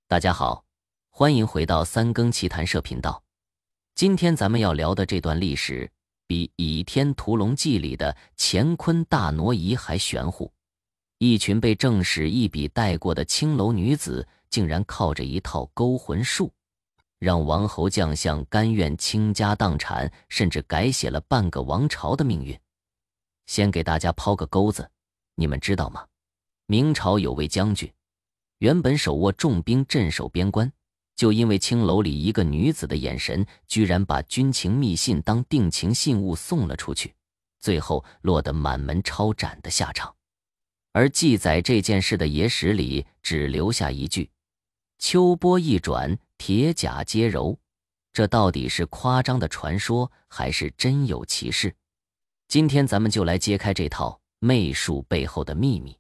大家好，欢迎回到三更奇谈社频道。今天咱们要聊的这段历史，比《倚天屠龙记》里的乾坤大挪移还玄乎。一群被正史一笔带过的青楼女子，竟然靠着一套勾魂术，让王侯将相甘愿倾家荡产，甚至改写了半个王朝的命运。先给大家抛个钩子，你们知道吗？明朝有位将军，原本手握重兵镇守边关，就因为青楼里一个女子的眼神，居然把军情密信当定情信物送了出去，最后落得满门抄斩的下场。而记载这件事的野史里只留下一句：秋波一转，铁甲皆柔。这到底是夸张的传说，还是真有其事？今天咱们就来揭开这套媚术背后的秘密。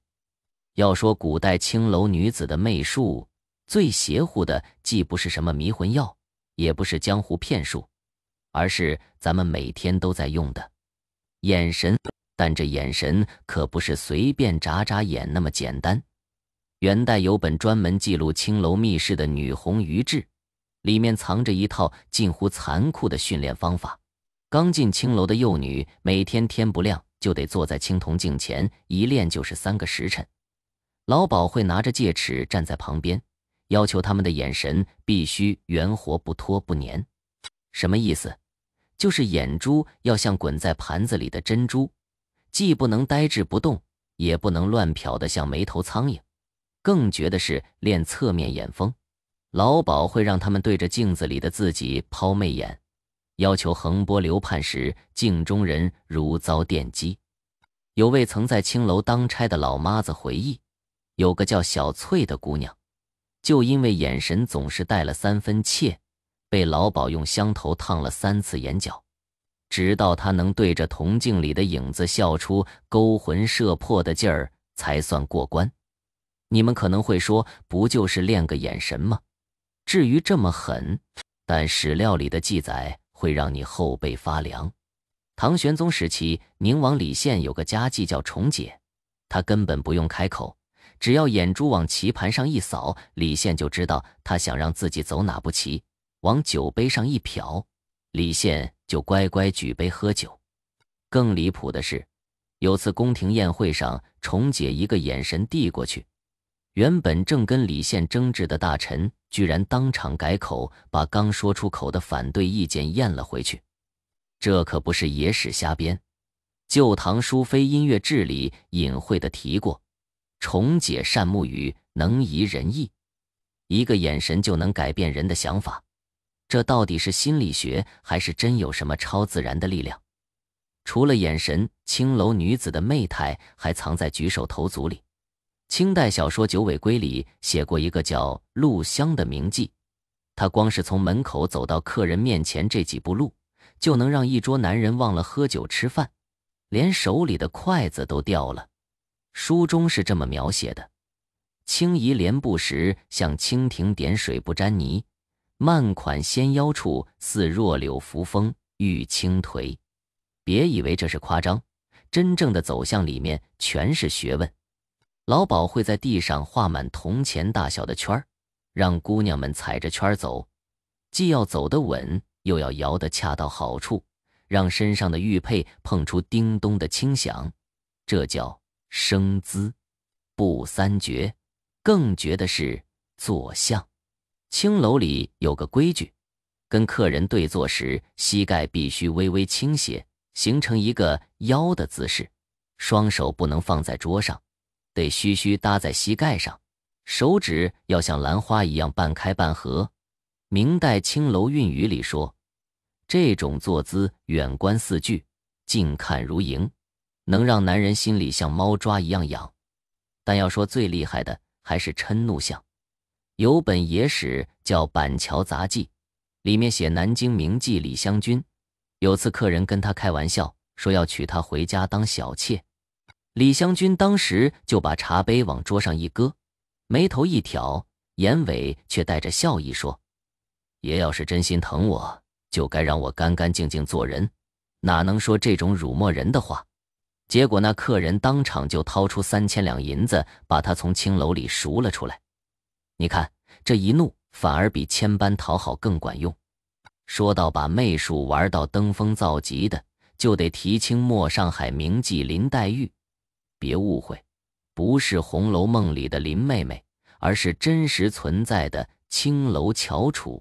要说古代青楼女子的媚术，最邪乎的既不是什么迷魂药，也不是江湖骗术，而是咱们每天都在用的眼神。但这眼神可不是随便眨眨眼那么简单。元代有本专门记录青楼密室的《女红鱼志》，里面藏着一套近乎残酷的训练方法。刚进青楼的幼女，每天天不亮就得坐在青铜镜前，一练就是3个时辰。老鸨会拿着戒尺站在旁边，要求他们的眼神必须圆活不脱不粘。什么意思？就是眼珠要像滚在盘子里的珍珠，既不能呆滞不动，也不能乱瞟得像没头苍蝇。更绝的是练侧面眼风，老鸨会让他们对着镜子里的自己抛媚眼，要求横波流盼时，镜中人如遭电击。有位曾在青楼当差的老妈子回忆，有个叫小翠的姑娘，就因为眼神总是带了3分怯，被老鸨用香头烫了3次眼角，直到她能对着铜镜里的影子笑出勾魂摄魄的劲儿，才算过关。你们可能会说，不就是练个眼神吗？至于这么狠？但史料里的记载会让你后背发凉。唐玄宗时期，宁王李宪有个家妓叫重姐，她根本不用开口，只要眼珠往棋盘上一扫，李宪就知道他想让自己走哪步棋，往酒杯上一瞟，李宪就乖乖举杯喝酒。更离谱的是，有次宫廷宴会上，重姐一个眼神递过去，原本正跟李宪争执的大臣居然当场改口，把刚说出口的反对意见咽了回去。这可不是野史瞎编，《旧唐书妃音乐志》里隐晦地提过，重姐善目语，能移人意，一个眼神就能改变人的想法。这到底是心理学，还是真有什么超自然的力量？除了眼神，青楼女子的媚态还藏在举手投足里。清代小说《九尾龟》里写过一个叫陆香的名妓，她光是从门口走到客人面前这几步路，就能让一桌男人忘了喝酒吃饭，连手里的筷子都掉了。书中是这么描写的：轻移莲步时，像蜻蜓点水不沾泥；慢款纤腰处，似弱柳扶风，欲轻颓。别以为这是夸张，真正的走向里面全是学问。老鸨会在地上画满铜钱大小的圈儿，让姑娘们踩着圈走，既要走得稳，又要摇得恰到好处，让身上的玉佩碰出叮咚的轻响，这叫生姿。步3绝，更绝的是坐相。青楼里有个规矩，跟客人对坐时，膝盖必须微微倾斜，形成一个腰的姿势，双手不能放在桌上，得虚虚搭在膝盖上，手指要像兰花一样半开半合。明代青楼韵语里说，这种坐姿远观似锯，近看如蝇，能让男人心里像猫抓一样痒。但要说最厉害的，还是嗔怒相。有本野史叫《板桥杂记》，里面写南京名妓李香君，有次客人跟他开玩笑，说要娶她回家当小妾。李香君当时就把茶杯往桌上一搁，眉头一挑，眼尾却带着笑意说：爷要是真心疼我，就该让我干干净净做人，哪能说这种辱没人的话。结果那客人当场就掏出3000两银子，把他从青楼里赎了出来。你看，这一怒反而比千般讨好更管用。说到把媚术玩到登峰造极的，就得提清末上海名妓林黛玉。别误会，不是《红楼梦》里的林妹妹，而是真实存在的青楼翘楚。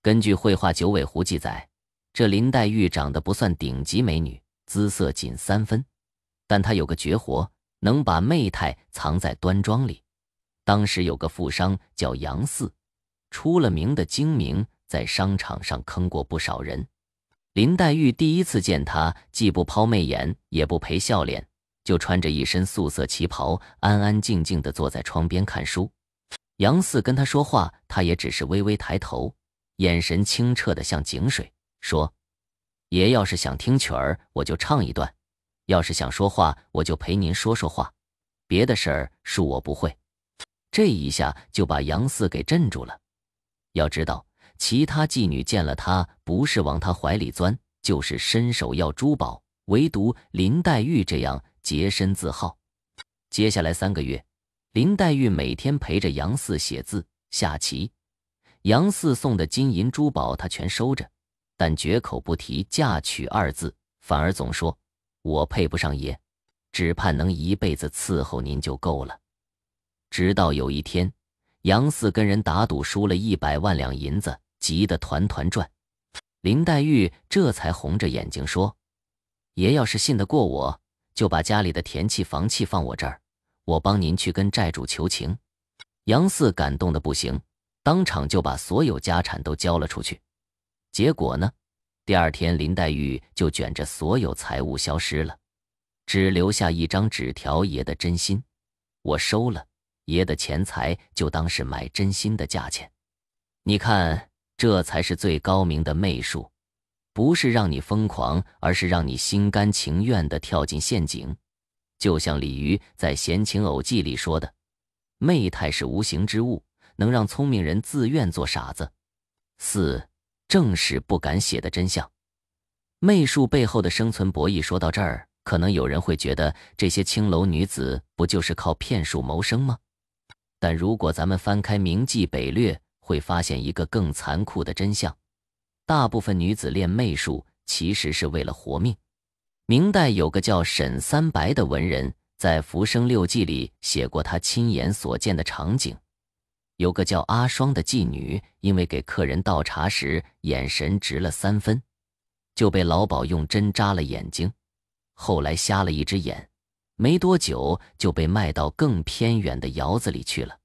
根据绘画九尾狐记载，这林黛玉长得不算顶级美女，姿色仅3分，但她有个绝活，能把媚态藏在端庄里。当时有个富商叫杨四，出了名的精明，在商场上坑过不少人。林黛玉第一次见他，既不抛媚眼，也不陪笑脸，就穿着一身素色旗袍，安安静静地坐在窗边看书。杨四跟他说话，他也只是微微抬头，眼神清澈的像井水，说：爷要是想听曲儿，我就唱一段；要是想说话，我就陪您说说话。别的事儿恕我不会。这一下就把杨四给镇住了。要知道，其他妓女见了他，不是往他怀里钻，就是伸手要珠宝，唯独林黛玉这样洁身自好。接下来3个月，林黛玉每天陪着杨四写字、下棋。杨四送的金银珠宝她全收着，但绝口不提嫁娶2字，反而总说：我配不上爷，只盼能一辈子伺候您就够了。直到有一天，杨四跟人打赌输了100万两银子，急得团团转。林黛玉这才红着眼睛说：爷要是信得过我，就把家里的田契房契放我这儿，我帮您去跟债主求情。杨四感动得不行，当场就把所有家产都交了出去。结果呢，第2天林黛玉就卷着所有财物消失了，只留下一张纸条：爷的真心，我收了，爷的钱财就当是买真心的价钱。你看，这才是最高明的媚术，不是让你疯狂，而是让你心甘情愿地跳进陷阱。就像李渔在《闲情偶记》里说的：媚态是无形之物，能让聪明人自愿做傻子。4. 正史不敢写的真相。媚术背后的生存博弈说到这儿，可能有人会觉得这些青楼女子不就是靠骗术谋生吗？但如果咱们翻开《明记北略》，会发现一个更残酷的真相：大部分女子练媚术其实是为了活命。明代有个叫沈三白的文人，在《浮生六记》里写过他亲眼所见的场景。有个叫阿双的妓女，因为给客人倒茶时眼神直了3分，就被老鸨用针扎了眼睛，后来瞎了一只眼，没多久就被卖到更偏远的窑子里去了。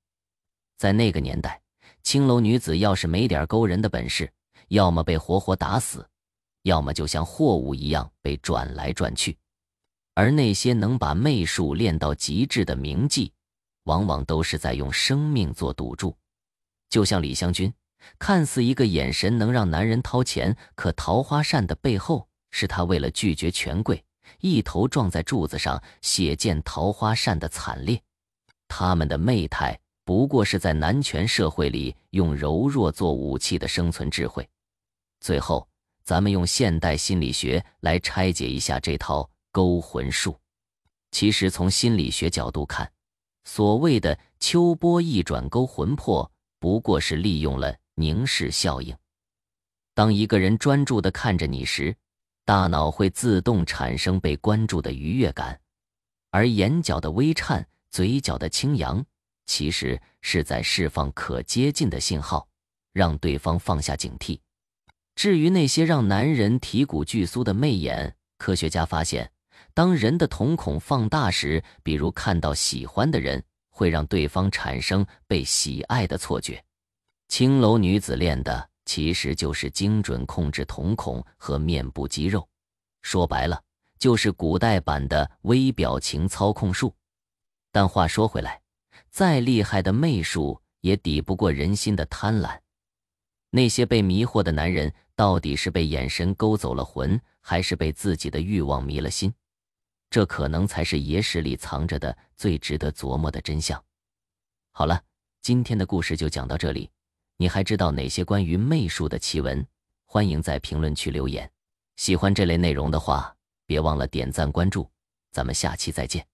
在那个年代，青楼女子要是没点勾人的本事，要么被活活打死，要么就像货物一样被转来转去。而那些能把媚术练到极致的名妓，往往都是在用生命做赌注。就像李香君，看似一个眼神能让男人掏钱，可桃花扇的背后是她为了拒绝权贵，一头撞在柱子上，血溅桃花扇的惨烈。他们的媚态不过是在男权社会里用柔弱做武器的生存智慧。最后，咱们用现代心理学来拆解一下这套勾魂术。其实从心理学角度看，所谓的秋波一转勾魂魄，不过是利用了凝视效应。当一个人专注地看着你时，大脑会自动产生被关注的愉悦感，而眼角的微颤、嘴角的轻扬，其实是在释放可接近的信号，让对方放下警惕。至于那些让男人体骨俱酥的媚眼，科学家发现，当人的瞳孔放大时，比如看到喜欢的人，会让对方产生被喜爱的错觉。青楼女子练的其实就是精准控制瞳孔和面部肌肉，说白了，就是古代版的微表情操控术。但话说回来，再厉害的媚术也抵不过人心的贪婪。那些被迷惑的男人，到底是被眼神勾走了魂，还是被自己的欲望迷了心？这可能才是野史里藏着的最值得琢磨的真相。好了，今天的故事就讲到这里。你还知道哪些关于媚术的奇闻？欢迎在评论区留言。喜欢这类内容的话，别忘了点赞关注。咱们下期再见。